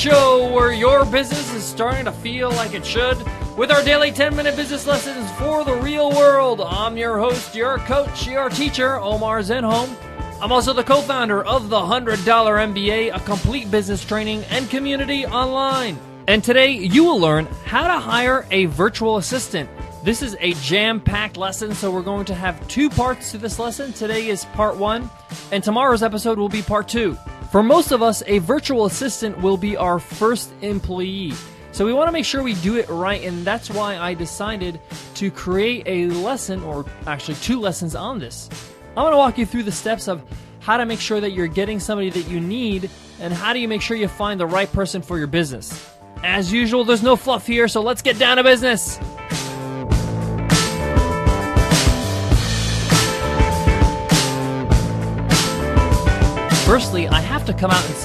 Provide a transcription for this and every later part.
Show, where your business is starting to feel like it should, with our daily 10-minute business lessons for the real world. I'm your host, your coach, your teacher, Omar Zenhom. I'm also the co-founder of the $100 MBA, a complete business training and community online. And today, you will learn how to hire a virtual assistant. This is a jam-packed lesson, so we're going to have two parts to this lesson. Today is part 1, and tomorrow's episode will be part 2. For most of us, a virtual assistant will be our first employee. So we want to make sure we do it right, and that's why I decided to create a lesson, or actually 2 lessons on this. I'm going to walk you through the steps of how to make sure that you're getting somebody that you need, and how do you make sure you find the right person for your business. As usual, there's no fluff here, so let's get down to business. Firstly, I have to come out and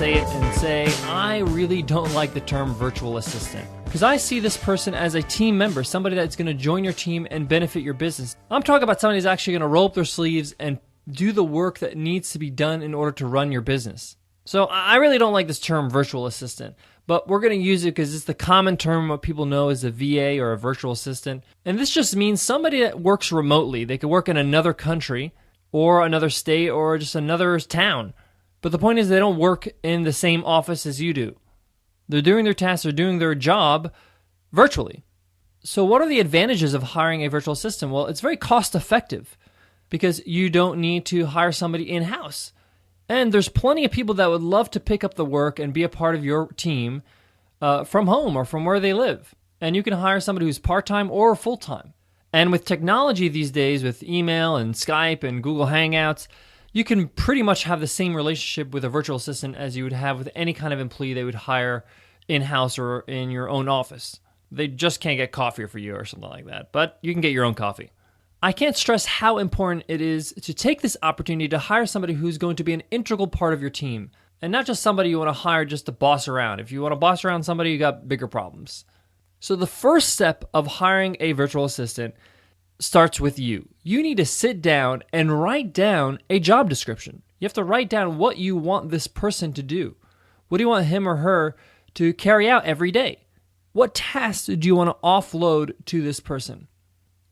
say I really don't like the term virtual assistant, because I see this person as a team member, somebody that's going to join your team and benefit your business. I'm talking about somebody who's actually going to roll up their sleeves and do the work that needs to be done in order to run your business. So I really don't like this term virtual assistant, but we're going to use it because it's the common term what people know as a VA or a virtual assistant. And this just means somebody that works remotely. They could work in another country or another state or just another town. But the point is they don't work in the same office as you do. They're doing their tasks, they're doing their job virtually. So what are the advantages of hiring a virtual assistant? Well, it's very cost effective because you don't need to hire somebody in-house. And there's plenty of people that would love to pick up the work and be a part of your team from home or from where they live. And you can hire somebody who's part-time or full-time. And with technology these days, with email and Skype and Google Hangouts, you can pretty much have the same relationship with a virtual assistant as you would have with any kind of employee they would hire in-house or in your own office. They just can't get coffee for you or something like that, but you can get your own coffee. I can't stress how important it is to take this opportunity to hire somebody who's going to be an integral part of your team, and not just somebody you want to hire just to boss around. If you want to boss around somebody, you got bigger problems. So the first step of hiring a virtual assistant starts with you. You need to sit down and write down a job description. You have to write down what you want this person to do. What do you want him or her to carry out every day? What tasks do you want to offload to this person?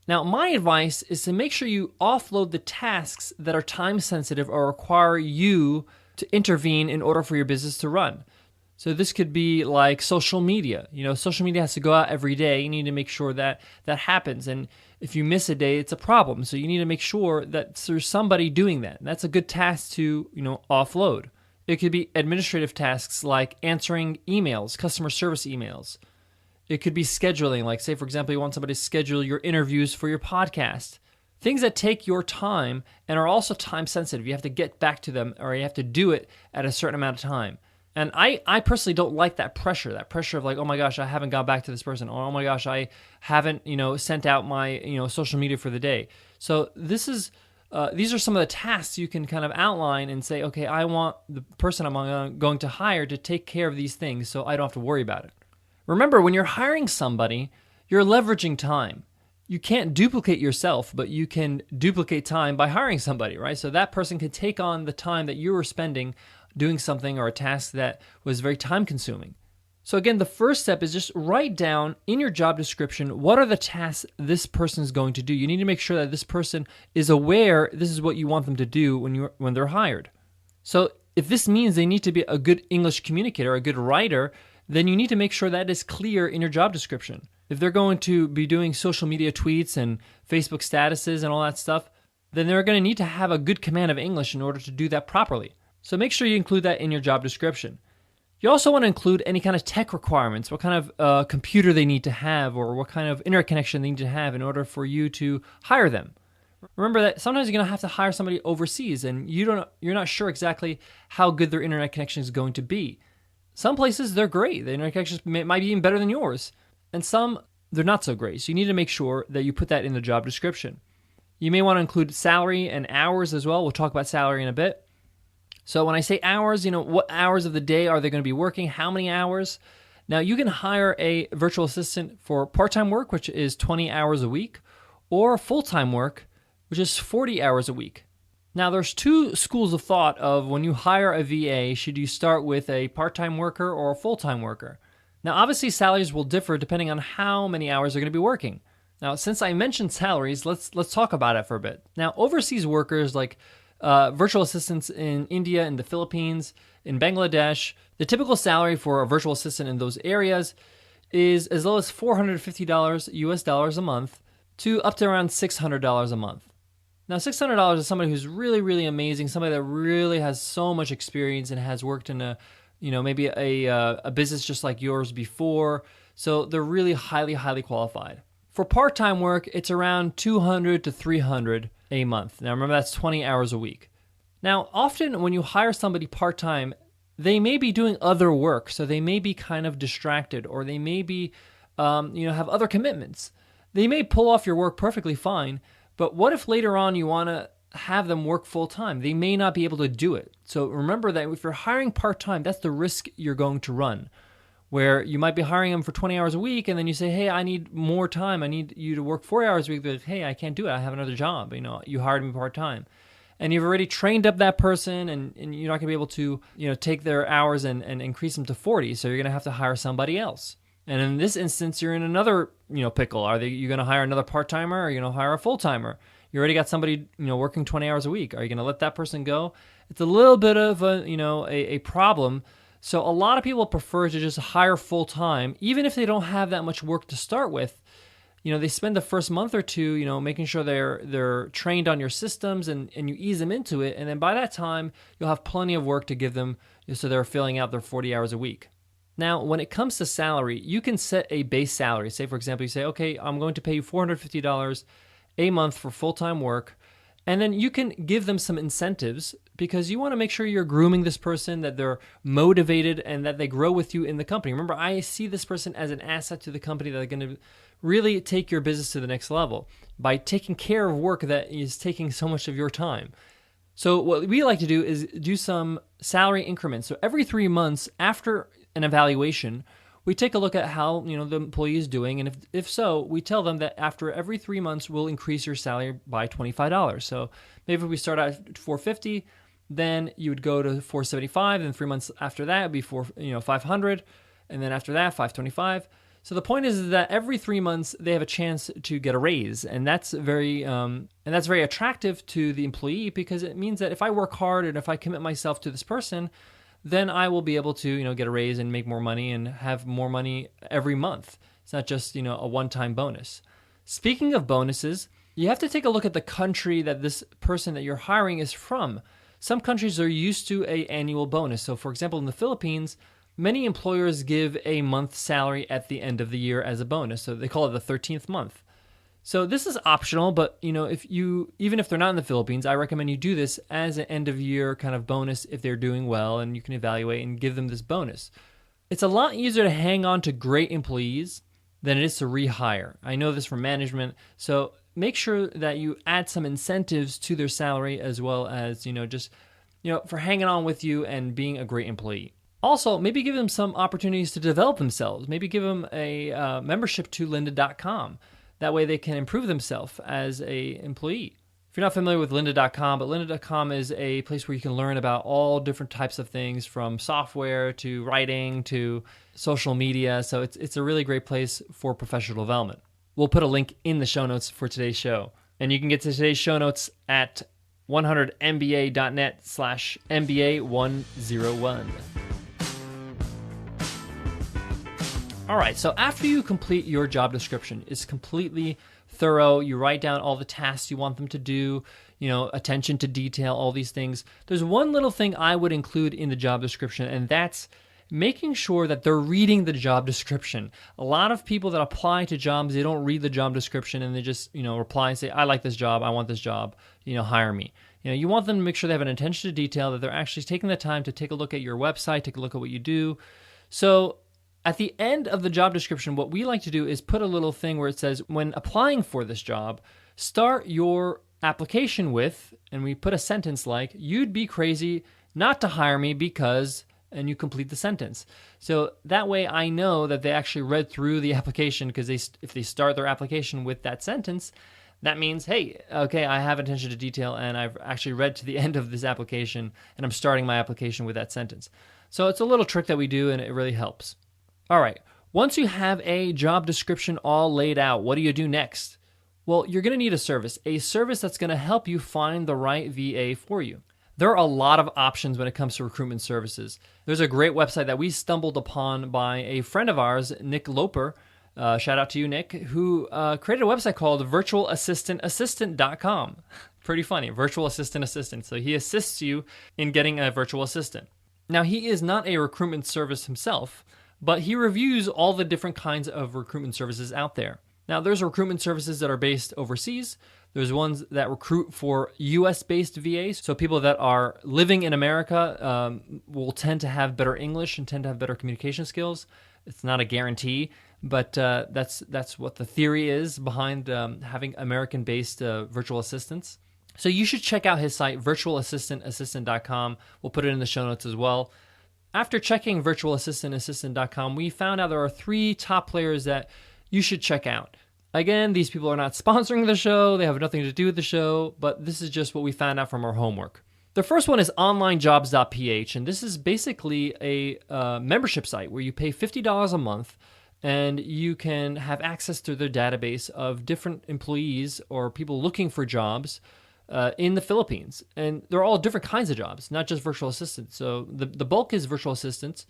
Now, my advice is to make sure you offload the tasks that are time sensitive or require you to intervene in order for your business to run. So this could be like social media. Social media has to go out every day. You need to make sure that that happens. And if you miss a day, it's a problem. So you need to make sure that there's somebody doing that. And that's a good task to, offload. It could be administrative tasks like answering emails, customer service emails. It could be scheduling, like say, for example, you want somebody to schedule your interviews for your podcast. Things that take your time and are also time sensitive. You have to get back to them, or you have to do it at a certain amount of time. And I personally don't like that pressure of like, oh my gosh, I haven't got back to this person, or oh my gosh, I haven't, sent out my, social media for the day. So these are some of the tasks you can kind of outline and say, okay, I want the person I'm going to hire to take care of these things so I don't have to worry about it. Remember, when you're hiring somebody, you're leveraging time. You can't duplicate yourself, but you can duplicate time by hiring somebody, right? So that person can take on the time that you were spending doing something or a task that was very time consuming. So again, the first step is just write down in your job description, what are the tasks this person is going to do? You need to make sure that this person is aware this is what you want them to do when they're hired. So if this means they need to be a good English communicator, a good writer, then you need to make sure that is clear in your job description. If they're going to be doing social media tweets and Facebook statuses and all that stuff, then they're going to need to have a good command of English in order to do that properly. So make sure you include that in your job description. You also want to include any kind of tech requirements, what kind of computer they need to have, or what kind of internet connection they need to have in order for you to hire them. Remember that sometimes you're going to have to hire somebody overseas, and you're not sure exactly how good their internet connection is going to be. Some places they're great; the internet connection might be even better than yours, and some they're not so great. So you need to make sure that you put that in the job description. You may want to include salary and hours as well. We'll talk about salary in a bit. So when I say hours, what hours of the day are they going to be working? How many hours? Now, you can hire a virtual assistant for part-time work, which is 20 hours a week, or full-time work, which is 40 hours a week. Now, there's two schools of thought of when you hire a VA, should you start with a part-time worker or a full-time worker? Now, obviously, salaries will differ depending on how many hours they're going to be working. Now, since I mentioned salaries, let's talk about it for a bit. Now, overseas workers like virtual assistants in India and the Philippines, in Bangladesh, the typical salary for a virtual assistant in those areas is as low as $450 US dollars a month to up to around $600 a month. Now, $600 is somebody who's really, really amazing, somebody that really has so much experience and has worked in maybe a business just like yours before. So they're really highly, highly qualified. For part-time work, it's around $200 to $300 a month. Now, remember, that's 20 hours a week. Now, often when you hire somebody part-time, they may be doing other work, so they may be kind of distracted, or they may be, have other commitments. They may pull off your work perfectly fine, but what if later on you want to have them work full-time? They may not be able to do it. So remember that if you're hiring part-time, that's the risk you're going to run, where you might be hiring them for 20 hours a week, and then you say, hey, I need more time. I need you to work 4 hours a week. They're like, hey, I can't do it. I have another job. You hired me part-time. And you've already trained up that person, and you're not going to be able to take their hours and increase them to 40, so you're going to have to hire somebody else. And in this instance, you're in another pickle. You going to hire another part-timer, or are you going to hire a full-timer? You already got somebody working 20 hours a week. Are you going to let that person go? It's a little bit of a problem. So a lot of people prefer to just hire full-time, even if they don't have that much work to start with. They spend the first month or two, making sure they're trained on your systems, and you ease them into it. And then by that time, you'll have plenty of work to give them, so they're filling out their 40 hours a week. Now, when it comes to salary, you can set a base salary. Say, for example, you say, okay, I'm going to pay you $450 a month for full-time work. And then you can give them some incentives, because you want to make sure you're grooming this person, that they're motivated, and that they grow with you in the company. Remember, I see this person as an asset to the company that are going to really take your business to the next level by taking care of work that is taking so much of your time. So what we like to do is do some salary increments. So every 3 months after an evaluation, we take a look at how the employee is doing, and if so, we tell them that after every 3 months, we'll increase your salary by $25. So maybe if we start at $450, then you would go to $475, and 3 months after that, it'd be $500, and then after that, $525. So the point is that every 3 months they have a chance to get a raise, and that's very attractive to the employee, because it means that if I work hard and if I commit myself to this person, then I will be able to get a raise and make more money and have more money every month. It's not just a one-time bonus. Speaking of bonuses, you have to take a look at the country that this person that you're hiring is from. Some countries are used to an annual bonus. So for example, in the Philippines, many employers give a month's salary at the end of the year as a bonus. So they call it the 13th month. So this is optional, but even if they're not in the Philippines, I recommend you do this as an end of year kind of bonus if they're doing well, and you can evaluate and give them this bonus. It's a lot easier to hang on to great employees than it is to rehire. I know this from management, so make sure that you add some incentives to their salary, as well as for hanging on with you and being a great employee. Also, maybe give them some opportunities to develop themselves. Maybe give them a membership to lynda.com. That way they can improve themselves as an employee. If you're not familiar with lynda.com, but lynda.com is a place where you can learn about all different types of things, from software to writing to social media. So it's a really great place for professional development. We'll put a link in the show notes for today's show. And you can get to today's show notes at 100mba.net/MBA101. All right, so after you complete your job description, it's completely thorough. You write down all the tasks you want them to do, attention to detail, all these things. There's one little thing I would include in the job description, and that's making sure that they're reading the job description. A lot of people that apply to jobs, they don't read the job description, and they just, reply and say, I like this job, I want this job, hire me. You want them to make sure they have an attention to detail, that they're actually taking the time to take a look at your website, take a look at what you do. So at the end of the job description, what we like to do is put a little thing where it says, when applying for this job, start your application with, and we put a sentence like, you'd be crazy not to hire me because, and you complete the sentence. So that way I know that they actually read through the application, because if they start their application with that sentence, That means, hey, okay, I have attention to detail and I've actually read to the end of this application and I'm starting my application with that sentence. So it's a little trick that we do and it really helps. All right, once you have a job description all laid out, what do you do next? Well, you're going to need a service that's going to help you find the right VA for you. There are a lot of options when it comes to recruitment services. There's a great website that we stumbled upon by a friend of ours, Nick Loper. Shout out to you, Nick, who created a website called virtualassistantassistant.com. Pretty funny, virtual assistant. So he assists you in getting a virtual assistant. Now, he is not a recruitment service himself, but he reviews all the different kinds of recruitment services out there. Now, there's recruitment services that are based overseas. There's ones that recruit for U.S.-based VAs. So people that are living in America will tend to have better English and tend to have better communication skills. It's not a guarantee, but that's what the theory is behind having American-based virtual assistants. So you should check out his site, virtualassistantassistant.com. We'll put it in the show notes as well. After checking virtualassistantassistant.com, we found out there are 3 top players that you should check out. Again, these people are not sponsoring the show. They have nothing to do with the show, but this is just what we found out from our homework. The first one is onlinejobs.ph, and this is basically a membership site where you pay $50 a month and you can have access to their database of different employees or people looking for jobs in the Philippines. And they're all different kinds of jobs, not just virtual assistants. So the bulk is virtual assistants,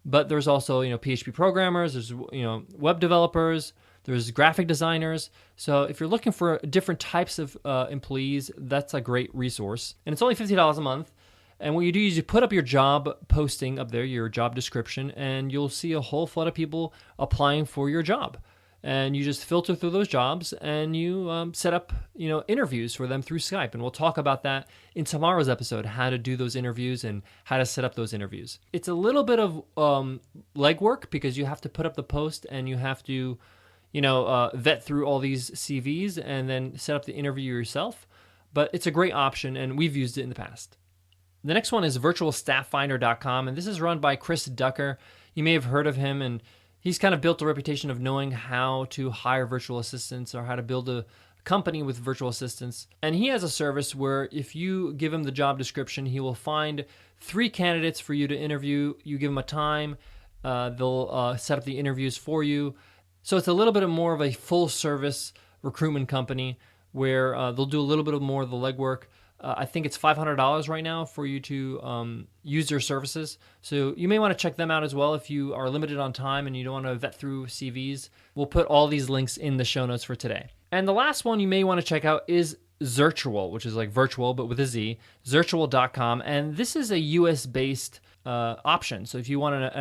but there's also, PHP programmers, there's, web developers, there's graphic designers. So if you're looking for different types of employees, that's a great resource. And it's only $50 a month. And what you do is you put up your job posting up there, your job description, and you'll see a whole flood of people applying for your job. And you just filter through those jobs and you set up, interviews for them through Skype. And we'll talk about that in tomorrow's episode, how to do those interviews and how to set up those interviews. It's a little bit of legwork because you have to put up the post and you have to, vet through all these CVs and then set up the interview yourself. But it's a great option and we've used it in the past. The next one is virtualstafffinder.com, and this is run by Chris Ducker. You may have heard of him, and he's kind of built a reputation of knowing how to hire virtual assistants or how to build a company with virtual assistants. And he has a service where if you give him the job description, he will find 3 candidates for you to interview. You give them a time, they'll set up the interviews for you. So it's a little bit more of a full-service recruitment company where they'll do a little bit more of the legwork. I think it's $500 right now for you to use their services. So you may want to check them out as well if you are limited on time and you don't want to vet through CVs. We'll put all these links in the show notes for today. And the last one you may want to check out is Zirtual, which is like virtual but with a Z, Zirtual.com. And this is a US-based option. So if you want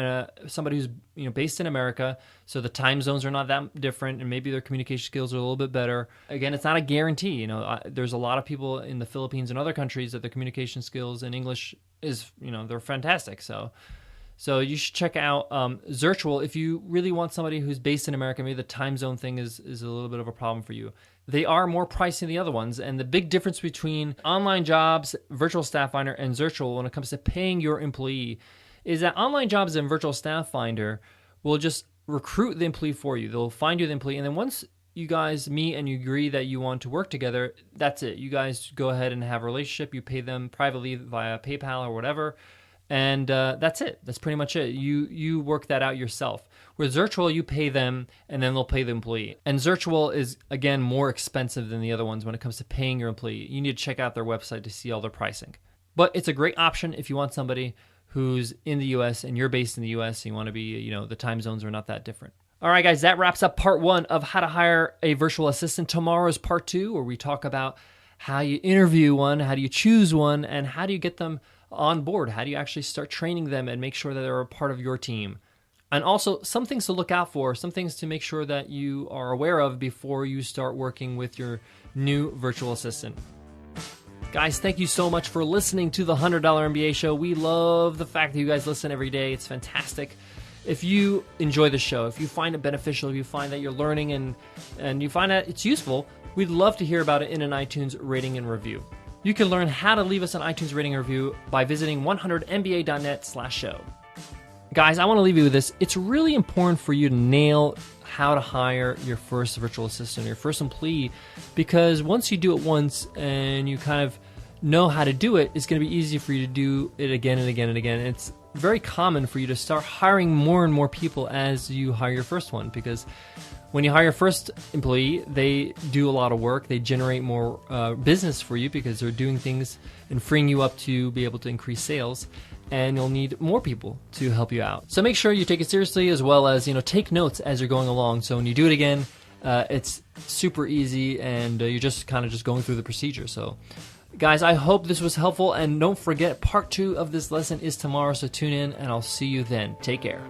somebody who's based in America, so the time zones are not that different, and maybe their communication skills are a little bit better. Again, it's not a guarantee. There's a lot of people in the Philippines and other countries that their communication skills in English is, they're fantastic. So you should check out Zirtual if you really want somebody who's based in America. Maybe the time zone thing is a little bit of a problem for you. They are more pricey than the other ones, and the big difference between Online Jobs, Virtual Staff Finder, and Zirtual when it comes to paying your employee is that Online Jobs and Virtual Staff Finder will just recruit the employee for you. They'll find you the employee, and then once you guys meet and you agree that you want to work together, that's it. You guys go ahead and have a relationship. You pay them privately via PayPal or whatever, and that's it. That's pretty much it. You work that out yourself. With Zirtual, you pay them, and then they'll pay the employee. And Zirtual is, again, more expensive than the other ones when it comes to paying your employee. You need to check out their website to see all their pricing. But it's a great option if you want somebody who's in the U.S. and you're based in the U.S. and you want to be, the time zones are not that different. All right, guys, that wraps up part 1 of how to hire a virtual assistant. Tomorrow is part 2, where we talk about how you interview one, how do you choose one, and how do you get them on board? How do you actually start training them and make sure that they're a part of your team? And also some things to look out for, some things to make sure that you are aware of before you start working with your new virtual assistant. Guys, thank you so much for listening to the $100 MBA Show. We love the fact that you guys listen every day. It's fantastic. If you enjoy the show, if you find it beneficial, if you find that you're learning and you find that it's useful, we'd love to hear about it in an iTunes rating and review. You can learn how to leave us an iTunes rating and review by visiting 100mba.net/show. Guys, I want to leave you with this. It's really important for you to nail how to hire your first virtual assistant, your first employee, because once you do it once and you kind of know how to do it, it's going to be easy for you to do it again and again and again. And it's very common for you to start hiring more and more people as you hire your first one, because when you hire your first employee, they do a lot of work. They generate more business for you because they're doing things and freeing you up to be able to increase sales. And you'll need more people to help you out. So make sure you take it seriously, as well as take notes as you're going along. So when you do it again, it's super easy, and you're just kind of just going through the procedure. So guys, I hope this was helpful, and don't forget, part 2 of this lesson is tomorrow, so tune in, and I'll see you then. Take care.